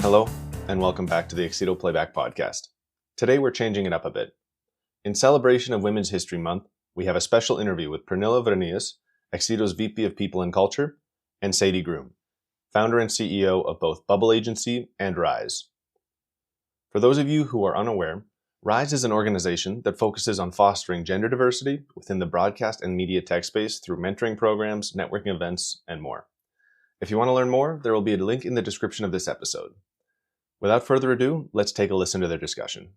Hello, and welcome back to the Excedo Playback Podcast. Today we're changing it up a bit. In celebration of Women's History Month, we have a special interview with Pernilla Wraneus, Excedo's VP of People and Culture, and Sadie Groom, founder and CEO of both Bubble Agency and Rise. For those of you who are unaware, Rise is an organization that focuses on fostering gender diversity within the broadcast and media tech space through mentoring programs, networking events, and more. If you want to learn more, there will be a link in the description of this episode. Without further ado, let's take a listen to their discussion.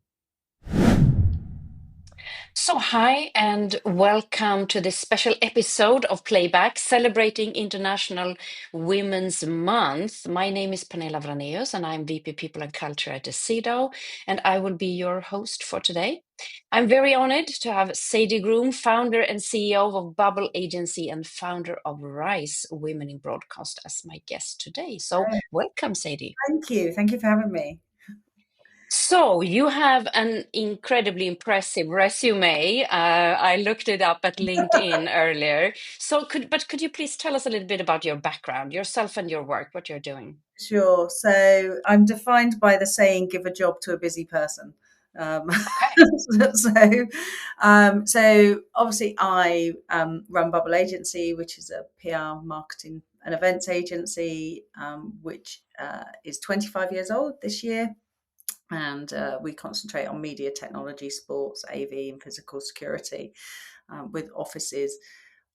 So, hi, and welcome to this special episode of Playback celebrating International Women's Month. My name is Pernilla Wraneus, and I'm VP People and Culture at Excedo, and I will be your host for today. I'm very honored to have Sadie Groom, founder and CEO of Bubble Agency and founder of Rise Women in Broadcast, as my guest today. So, welcome, Sadie. Thank you. Thank you for having me. So you have an incredibly impressive resume. I looked it up at LinkedIn earlier. So could you please tell us a little bit about your background, yourself and your work, what you're doing? Sure. So I'm defined by the saying, give a job to a busy person. Um, Okay. so obviously I run Bubble Agency, which is a PR marketing and events agency, which is 25 years old this year. And we concentrate on media technology, sports, AV, and physical security, with offices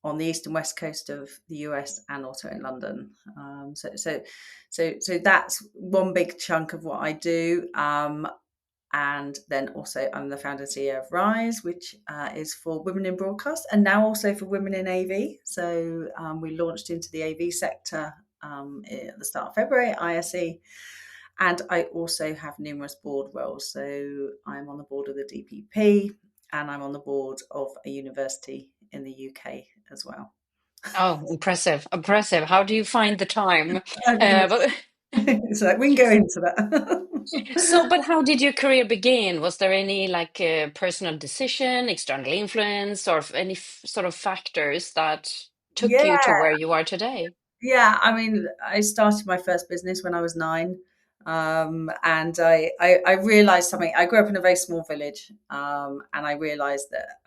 on the east and west coast of the US and also in London. So that's one big chunk of what I do. And then also I'm the founder and CEO of Rise, which is for women in broadcast and now also for women in AV. So we launched into the AV sector at the start of February, ISE. And I also have numerous board roles. So I'm on the board of the DPP and I'm on the board of a university in the UK as well. Oh, impressive, impressive. How do you find the time? But So we can go into that. but how did your career begin? Was there any personal decision, external influence, or any sort of factors that took you to Yeah, where you are today? yeah. I mean, I started my first business when I was 9. And I realized something. I grew up in a very small village, and I realized that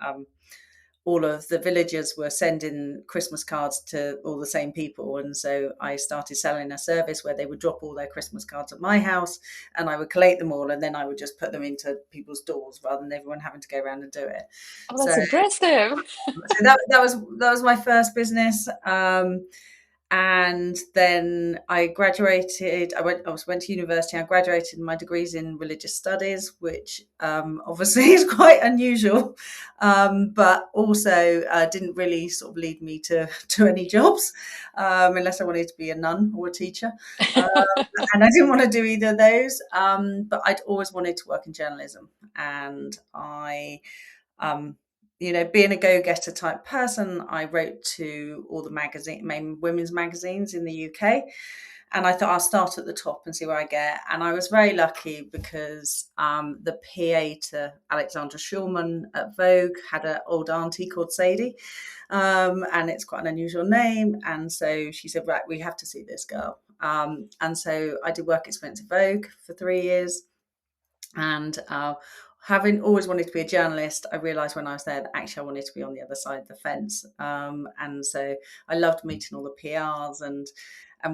all of the villagers were sending Christmas cards to all the same people. And so I started selling a service where they would drop all their Christmas cards at my house and I would collate them all and then I would just put them into people's doors rather than everyone having to go around and do it. Oh, So, that's impressive. so that was my first business. And then I graduated. I went to university. I graduated my degrees in religious studies, which obviously is quite unusual, but also didn't really sort of lead me to any jobs, unless I wanted to be a nun or a teacher. And I didn't want to do either of those. But I'd always wanted to work in journalism, and I. Being a go-getter type person, I wrote to all the main women's magazines in the UK. And I thought I'll start at the top and see where I get. And I was very lucky because the PA to Alexandra Schulman at Vogue had an old auntie called Sadie. And it's quite an unusual name. And so she said, right, we have to see this girl. And so I did work experience at Vogue for 3 years. And having always wanted to be a journalist, I realised when I was there that actually I wanted to be on the other side of the fence. And so I loved meeting all the PRs and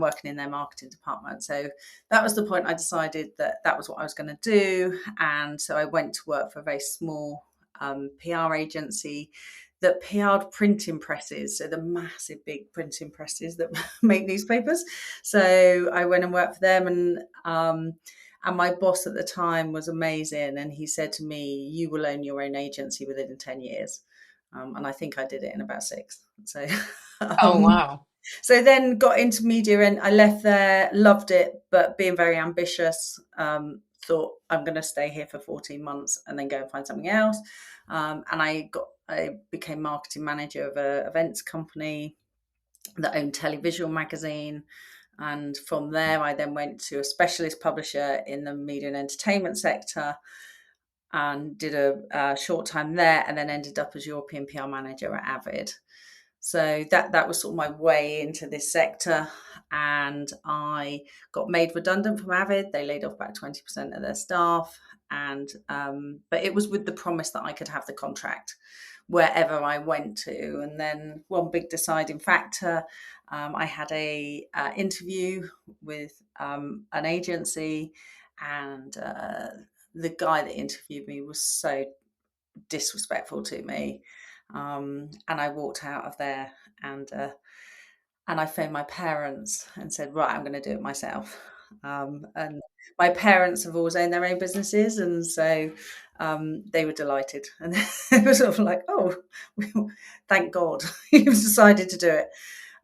working in their marketing department. So that was the point I decided that was what I was going to do. And so I went to work for a very small PR agency that PR'd printing presses, so the massive big printing presses that make newspapers. So I went and worked for them, and my boss at the time was amazing. And he said to me, you will own your own agency within 10 years. And I think I did it in about 6. So, Oh, wow. so then got into media and I left there, loved it, but being very ambitious, thought I'm going to stay here for 14 months and then go and find something else. And I became marketing manager of an events company that owned Televisual magazine. And from there, I then went to a specialist publisher in the media and entertainment sector and did a short time there and then ended up as European PR manager at Avid. So that was sort of my way into this sector. And I got made redundant from Avid. They laid off about 20% of their staff. And but it was with the promise that I could have the contract wherever I went to. And then one big deciding factor, I had a interview with an agency, and the guy that interviewed me was so disrespectful to me, and I walked out of there, and I phoned my parents and said, right, I'm going to do it myself. And my parents have always owned their own businesses, and so they were delighted, and it was sort of like, oh, thank God you've decided to do it.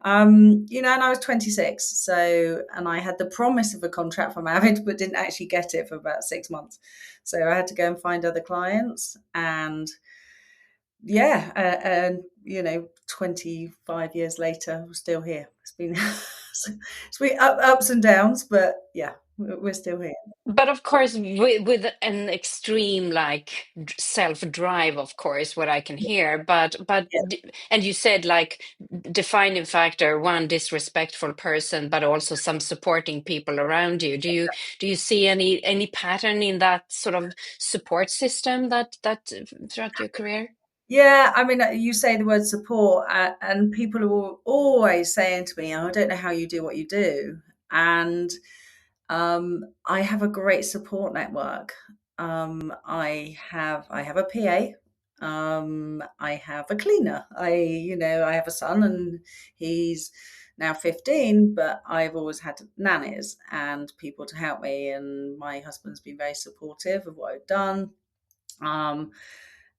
And I was 26, and I had the promise of a contract from Avid, but didn't actually get it for about 6 months. So I had to go and find other clients, and yeah, and 25 years later, we're still here. It's been it's been ups and downs, but yeah, we're still here. But of course, with an extreme like self-drive, of course, what I can hear. Yeah. And you said like defining factor, one disrespectful person, but also some supporting people around you. Do you see any pattern in that sort of support system that throughout your career? Yeah, I mean, you say the word support, and people are always saying to me, "Oh, I don't know how you do what you do." And I have a great support network. I have a PA. I have a cleaner. I have a son, and he's now 15, but I've always had nannies and people to help me, and my husband's been very supportive of what I've done. Um,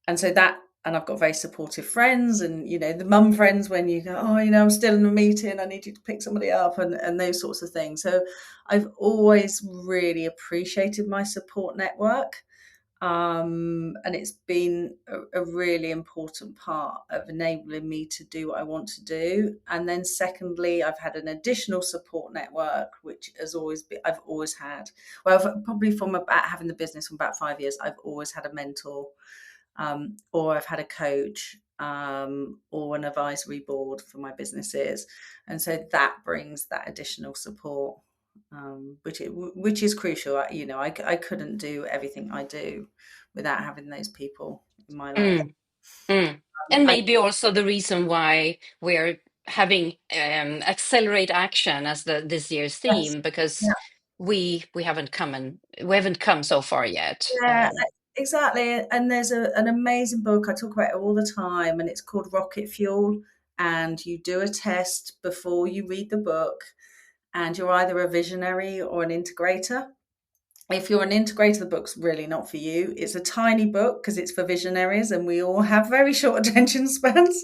and so that, and I've got very supportive friends, and the mum friends when you go, oh, I'm still in a meeting, I need you to pick somebody up, and those sorts of things. So I've always really appreciated my support network. And it's been a really important part of enabling me to do what I want to do. And then secondly, I've had an additional support network, which I've always had. Well, probably from about having the business for about 5 years, I've always had a mentor, or I've had a coach, or an advisory board for my businesses. And so that brings that additional support, which is crucial. I couldn't do everything I do without having those people in my life. Mm, mm. And I, maybe also the reason why we're having accelerate action as this year's yes, theme, because yeah, we haven't come so far yet. yeah, exactly. And there's an amazing book, I talk about it all the time, and it's called Rocket Fuel. And you do a test before you read the book, and you're either a visionary or an integrator. If you're an integrator, the book's really not for you. It's a tiny book because it's for visionaries, and we all have very short attention spans.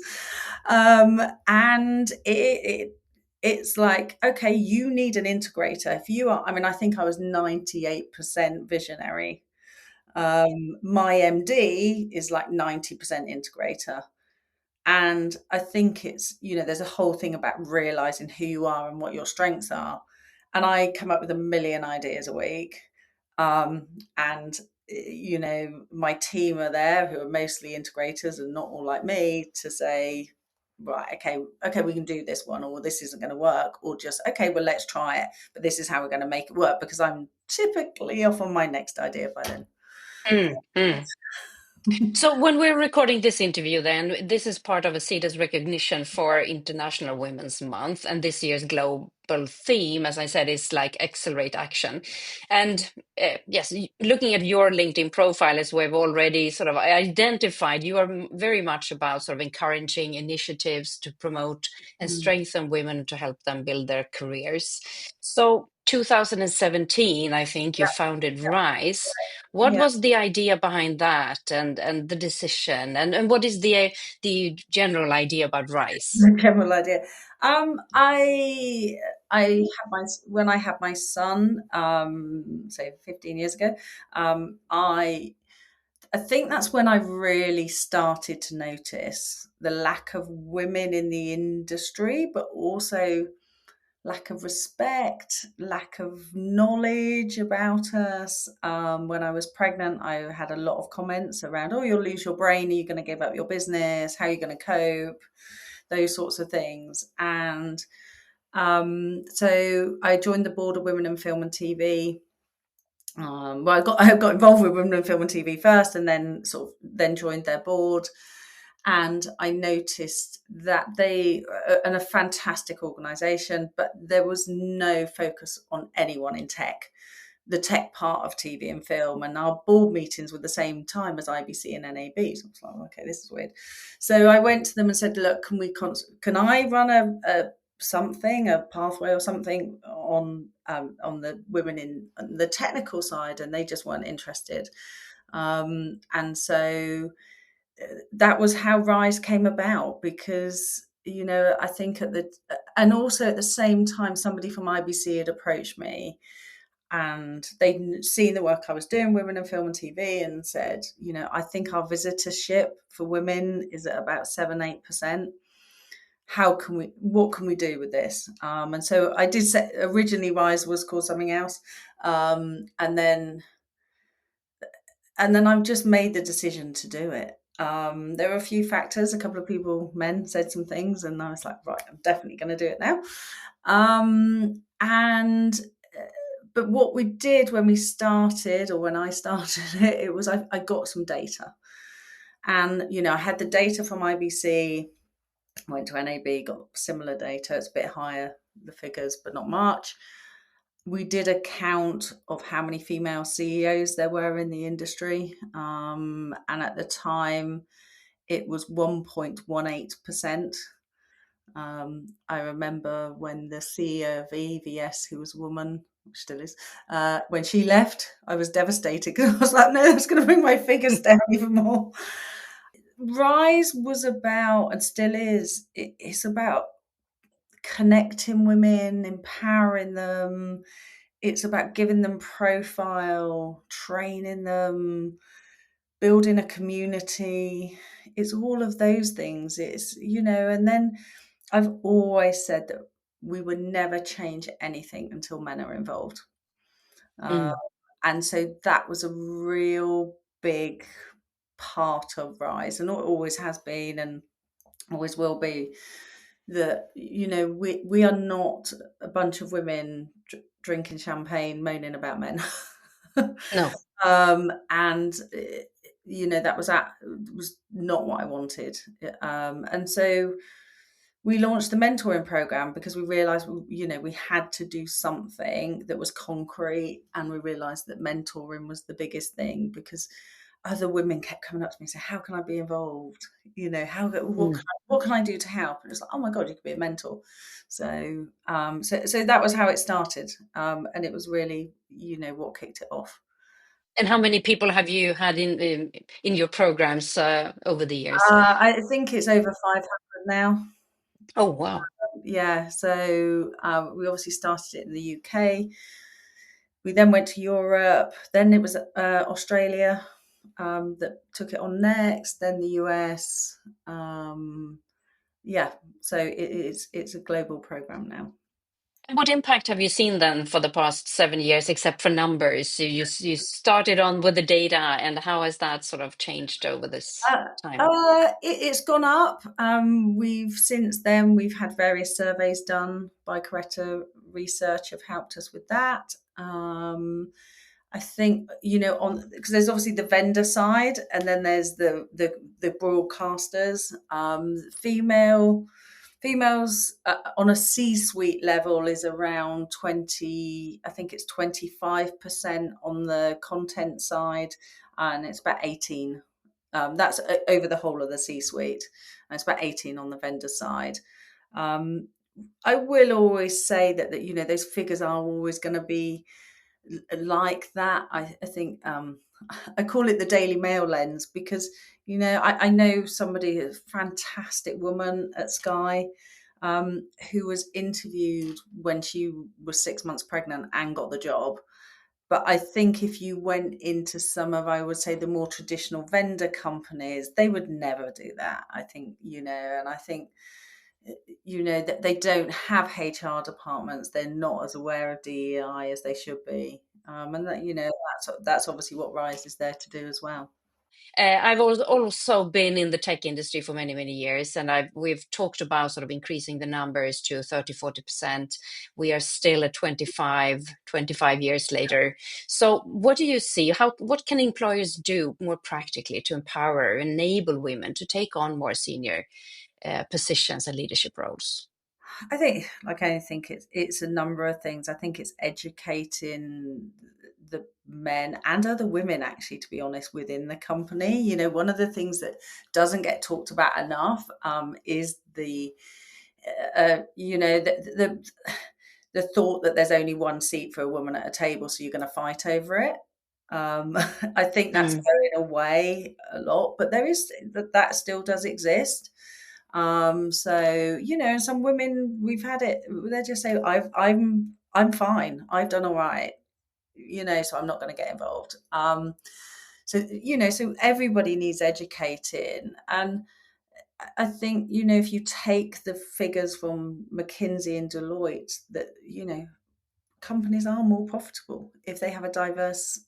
And it's like, okay, you need an integrator. If you are, I mean, I think I was 98% visionary. My MD is like 90% integrator. And I think there's a whole thing about realizing who you are and what your strengths are. And I come up with a million ideas a week. And my team are there, who are mostly integrators and not all like me, to say, right, okay, we can do this one, or this isn't going to work, or just, okay, well, let's try it, but this is how we're going to make it work, because I'm typically off on my next idea by then. Mm, mm. So when we're recording this interview, then this is part of ACIDA's recognition for International Women's Month, and this year's global theme, as I said, is like accelerate action. And yes, looking at your LinkedIn profile, as we've already sort of identified, you are very much about sort of encouraging initiatives to promote and Mm. strengthen women to help them build their careers. So 2017, I think you founded Rise. What Yeah. was the idea behind that, and the decision, and what is the general idea about Rise? The general idea. I had when I had my son, say 15 years ago. I think that's when I really started to notice the lack of women in the industry, but also lack of respect, lack of knowledge about us. When I was pregnant, I had a lot of comments around, oh, you'll lose your brain, are you going to give up your business, how are you going to cope? those sorts of things. And so I joined the board of Women in Film and TV. Well, I got involved with Women in Film and TV first, and then joined their board. And I noticed that they are a fantastic organisation, but there was no focus on anyone in tech, the tech part of TV and film. And our board meetings were the same time as IBC and NAB. So I was like, okay, this is weird. So I went to them and said, look, can I run a pathway or something on the women in the technical side? And they just weren't interested. And so that was how Rise came about, because I think and also at the same time, somebody from IBC had approached me, and they'd seen the work I was doing, Women in Film and TV, and said, I think our visitorship for women is at about 7-8%. What can we do with this? And so I did say, originally Rise was called something else. And then I've just made the decision to do it. There were a few factors. A couple of men said some things, and I was like, right, I'm definitely going to do it now. But what we did when we started, or when I started it was I got some data. And, I had the data from IBC, went to NAB, got similar data. It's a bit higher, the figures, but not much. We did a count of how many female CEOs there were in the industry. And at the time, it was 1.18%. I remember when the CEO of EVS, who was a woman, which still is, when she left, I was devastated, because I was like, no, that's going to bring my figures down even more. Rise was about, and still is, it's about connecting women, empowering them. It's about giving them profile, training them, building a community. It's all of those things. It's, and then I've always said that we would never change anything until men are involved. And so that was a real big part of Rise, and it always has been and always will be, that we are not a bunch of women drinking champagne moaning about men. No. And that was not what I wanted. And so we launched the mentoring program, because we realized we had to do something that was concrete, and we realized that mentoring was the biggest thing, because other women kept coming up to me and saying, how can I be involved? What can I do to help? And it's like, oh my God, you could be a mentor. So so that was how it started. And it was really, what kicked it off. And how many people have you had in your programs over the years? I think it's over 500 now. Oh, wow. Yeah. So we obviously started it in the UK. We then went to Europe. Then it was Australia that took it on next. Then the US. Yeah. So it's a global program now. And what impact have you seen then for the past 7 years, except for numbers? So you started on with the data, and how has that sort of changed over this time? It's gone up. Since then we've had various surveys done by Coretta Research, have helped us with that. I think because there's obviously the vendor side, and then there's the broadcasters. Females on a C-suite level is around 20. I think it's 25% on the content side, and it's about 18. That's over the whole of the C-suite. And it's about 18 on the vendor side. I will always say that those figures are always going to be like that. I think I call it the Daily Mail lens, because I know somebody, a fantastic woman at Sky, who was interviewed when she was 6 months pregnant and got the job. But I think if you went into some of, I would say, the more traditional vendor companies, they would never do that. I think, and I think, that they don't have HR departments. They're not as aware of DEI as they should be. And that, that's obviously what Rise is there to do as well. I've also been in the tech industry for many, many years, and we've talked about sort of increasing the numbers to 30-40%. We are still at 25 years later. So what do you see? What can employers do more practically to empower, enable women to take on more senior positions and leadership roles? I think, like anything, it's a number of things. I think it's educating the men and other women, actually, to be honest, within the company. You know, one of the things that doesn't get talked about enough is the thought that there's only one seat for a woman at a table, so you're going to fight over it. I think that's Mm, going away a lot, but there is that still does exist. So you know, some women we've had it. They just say, I'm fine. I've done all right. You know, so I'm not going to get involved. So you know, so everybody needs educating, and I think, you know, if you take the figures from McKinsey and Deloitte, that, you know, companies are more profitable if they have a diverse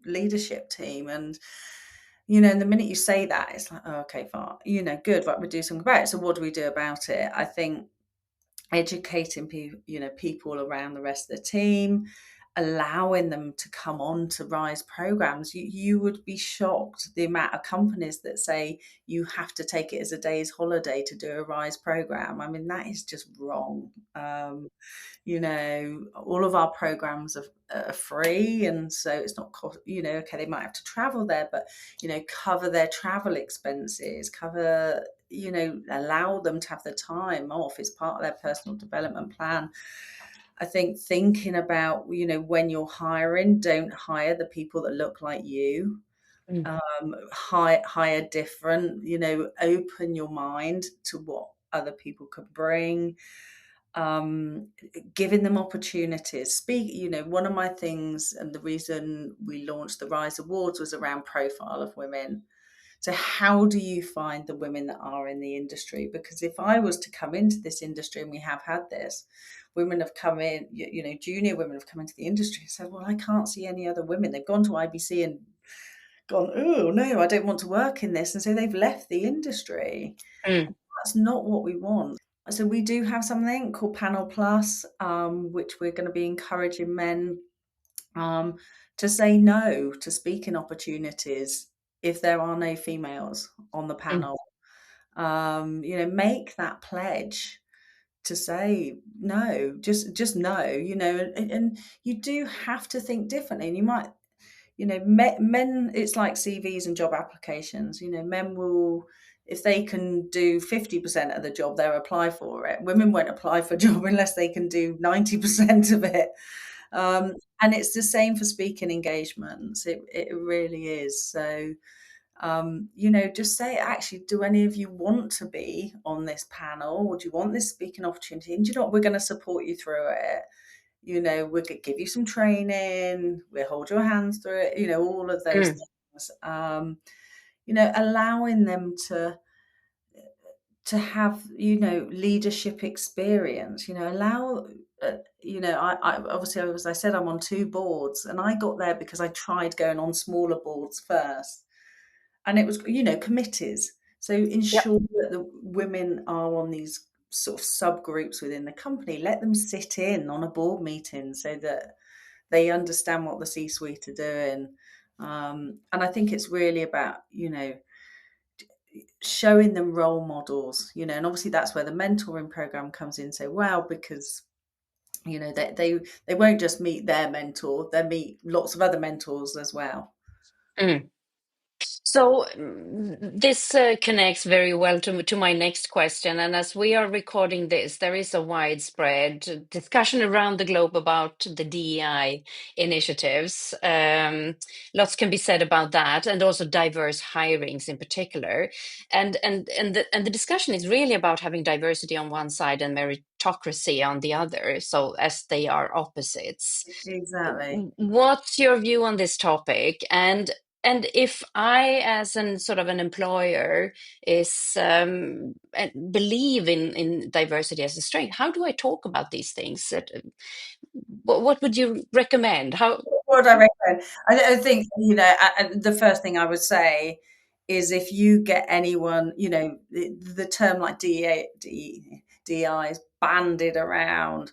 leadership team. And, you know, and the minute you say that, it's like, oh, okay, fine, you know, good, right, we do something about it. So what do we do about it? I think educating people, you know, people around the rest of the team, allowing them to come on to Rise programs. You would be shocked the amount of companies that say you have to take it as a day's holiday to do a Rise program. I mean, that is just wrong. You know, all of our programs are free, and so it's not cost, you know, okay, they might have to travel there, but, you know, cover their travel expenses, cover, you know, allow them to have the time off as part of their personal development plan. I think thinking about, you know, when you're hiring, don't hire the people that look like you. mm, Hire different, you know, open your mind to what other people could bring. um, Giving them opportunities. Speak, you know, one of my things and the reason we launched the Rise Awards was around profile of women. So how do you find the women that are in the industry? Because if I was to come into this industry, and we have had this, women have come in, you know, junior women have come into the industry and said, well, I can't see any other women. They've gone to IBC and gone, oh no, I don't want to work in this. And so they've left the industry. mm, That's not what we want. So we do have something called Panel Plus, which we're going to be encouraging men to say no to speaking opportunities if there are no females on the mm, panel. You know, make that pledge to say no, just no. You know, and you do have to think differently. And you might, you know, men, it's like CVs and job applications. You know, men will, if they can do 50% of the job, they'll apply for it. Women won't apply for a job unless they can do 90% of it. And it's the same for speaking engagements. It really is. So, you know, just say, actually, do any of you want to be on this panel? Or do you want this speaking opportunity? And do you know what? We're going to support you through it. You know, we could give you some training, we'll hold your hands through it, you know, all of those mm, things. You know, allowing them to have, you know, leadership experience, you know, allow, you know, I obviously, as I said, I'm on 2 boards, and I got there because I tried going on smaller boards first. And it was, you know, committees. So yep. ensure that the women are on these sort of subgroups within the company. Let them sit in on a board meeting so that they understand what the C-suite are doing. And I think it's really about, you know, showing them role models, you know, and obviously that's where the mentoring program comes in so well, because, you know, they won't just meet their mentor, they meet lots of other mentors as well. Mm. So this connects very well to my next question. And as we are recording this, there is a widespread discussion around the globe about the DEI initiatives. Lots can be said about that, and also diverse hirings in particular. And the discussion is really about having diversity on one side and meritocracy on the other. So as they are opposites. Exactly. What's your view on this topic? And if I, as an sort of an employer, is and believe in diversity as a strength, how do I talk about these things? What would you recommend? How? What would I recommend? I think, you know, the first thing I would say is if you get anyone, the term like DEI is bandied around,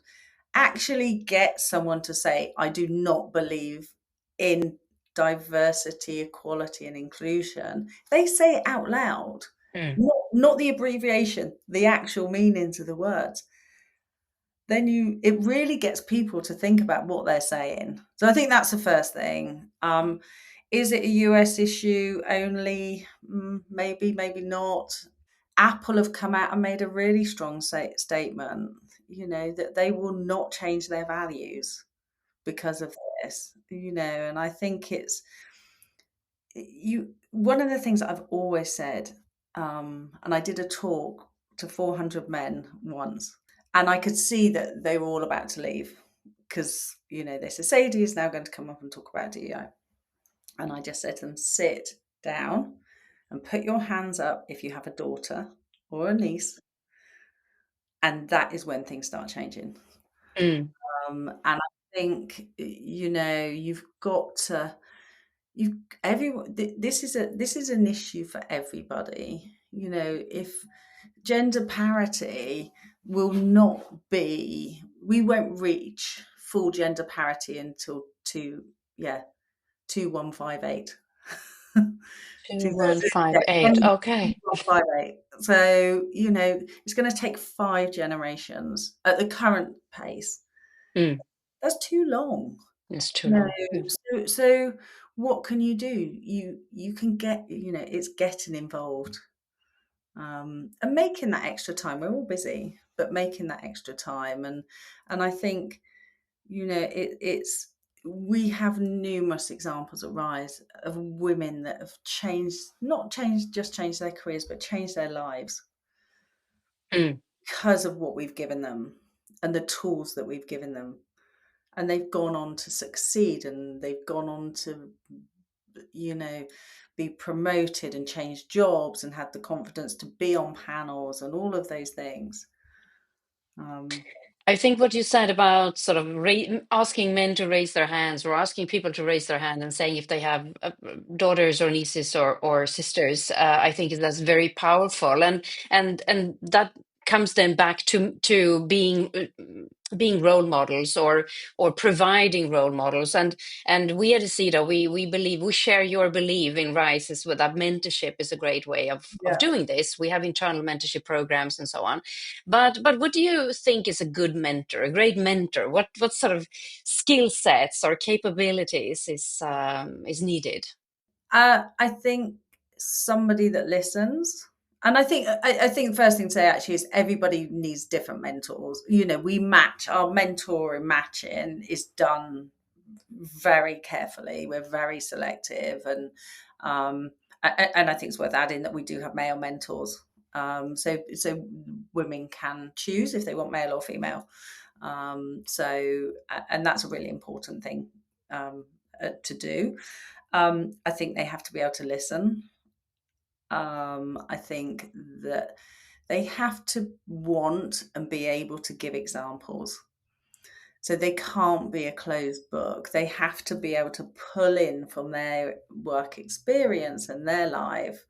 actually get someone to say, I do not believe in diversity, equality, and inclusion. They say it out loud, not the abbreviation, the actual meanings of the words. Then it really gets people to think about what they're saying. So I think that's the first thing. Is it a US issue only? Maybe, maybe not. Apple have come out and made a really strong statement, that they will not change their values because of this, and I think it's one of the things that I've always said, and I did a talk to 400 men once, and I could see that they were all about to leave because, they said, Sadie is now going to come up and talk about DEI. And I just said to them, sit down and put your hands up if you have a daughter or a niece. And that is when things start changing. And I think, you've got to, this is an issue for everybody. If gender parity will not be, we won't reach full gender parity until 2158. 2158. Okay. 2158. So, it's going to take 5 generations at the current pace. That's too long. It's too long. So what can you do? You can get, it's getting involved. And making that extra time. We're all busy, but making that extra time. And I think, we have numerous examples at Rise of women that have not just changed their careers, but changed their lives because of what we've given them and the tools that we've given them. And they've gone on to succeed, and they've gone on to, be promoted and change jobs and had the confidence to be on panels and all of those things. I think what you said about sort of asking men to raise their hands, or asking people to raise their hand and saying if they have daughters or nieces or sisters, I think that's very powerful, and that comes then back to being role models, or providing role models, and we at Acedo, we believe, we share your belief in Rises, with that mentorship is a great way of doing this. We have internal mentorship programs and so on, but what do you think is a good mentor, a great mentor? What sort of skill sets or capabilities is needed? I think somebody that listens. And I think the first thing to say actually is everybody needs different mentors. We match, our mentoring matching is done very carefully. We're very selective, and I think it's worth adding that we do have male mentors. So women can choose if they want male or female. And that's a really important thing to do. I think they have to be able to listen. I think that they have to want and be able to give examples. So they can't be a closed book. They have to be able to pull in from their work experience and their life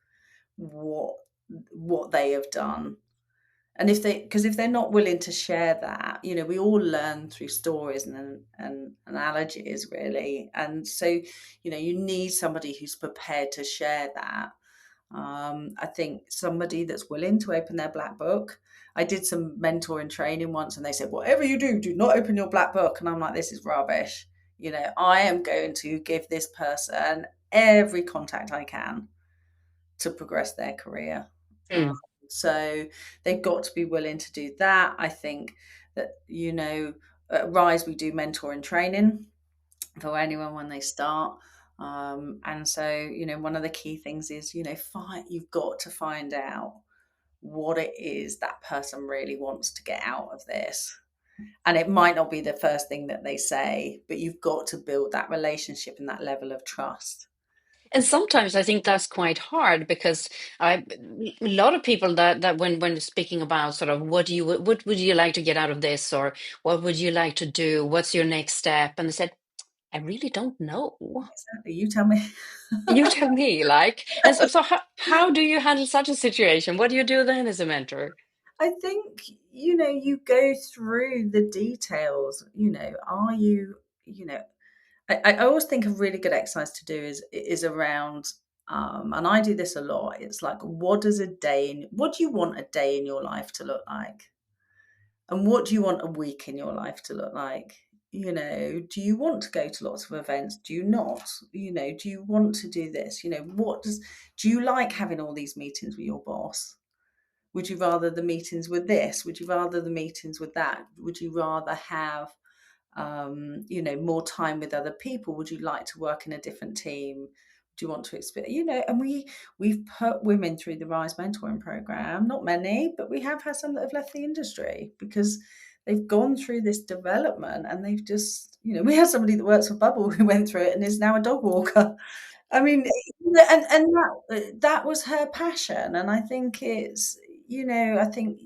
what they have done. And because if they're not willing to share that, we all learn through stories and analogies, really. And so, you need somebody who's prepared to share that. I think somebody that's willing to open their black book. I did some mentoring training once, and they said, whatever you do not open your black book. And I'm like, this is rubbish. I am going to give this person every contact I can to progress their career. So they've got to be willing to do that. I think that, at Rise, we do mentoring training for anyone when they start. And so, one of the key things is, you've got to find out what it is that person really wants to get out of this. And it might not be the first thing that they say, but you've got to build that relationship and that level of trust. And sometimes I think that's quite hard, because a lot of people that when speaking about sort of what would you like to get out of this, or what would you like to do, what's your next step, and they said, I really don't know. Exactly. You tell me. You tell me, like, and so how do you handle such a situation? What do you do then as a mentor? I think, you go through the details. Are you, I always think a really good exercise to do is around, and I do this a lot. It's like, what do you want a day in your life to look like? And what do you want a week in your life to look like? Do you want to go to lots of events? Do you not? Do you want to do this? Do you like having all these meetings with your boss? Would you rather the meetings with this? Would you rather the meetings with that? Would you rather have, more time with other people? Would you like to work in a different team? Do you want to experience, and we've put women through the Rise mentoring program, not many, but we have had some that have left the industry because they've gone through this development and they've just, we had somebody that works for Bubble who went through it and is now a dog walker. I mean, and that was her passion. And I think I think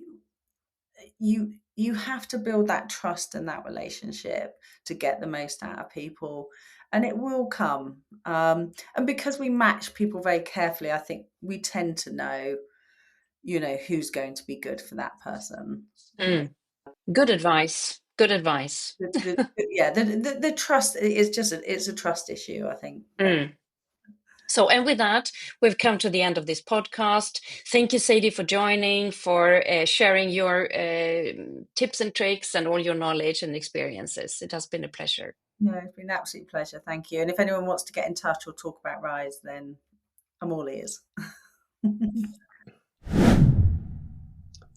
you have to build that trust and that relationship to get the most out of people, and it will come. And because we match people very carefully, I think we tend to know, who's going to be good for that person. Good advice. Good advice. The trust is it's a trust issue, I think. So, and with that, we've come to the end of this podcast. Thank you, Sadie, for joining, for sharing your tips and tricks and all your knowledge and experiences. It has been a pleasure. No, it's been an absolute pleasure. Thank you. And if anyone wants to get in touch or talk about Rise, then I'm all ears.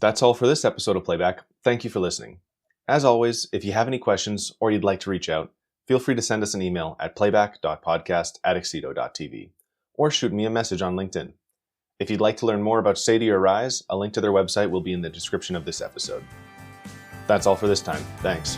That's all for this episode of Playback. Thank you for listening. As always, if you have any questions or you'd like to reach out, feel free to send us an email at playback.podcast@excedo.tv or shoot me a message on LinkedIn. If you'd like to learn more about Sadie or Rise, a link to their website will be in the description of this episode. That's all for this time. Thanks.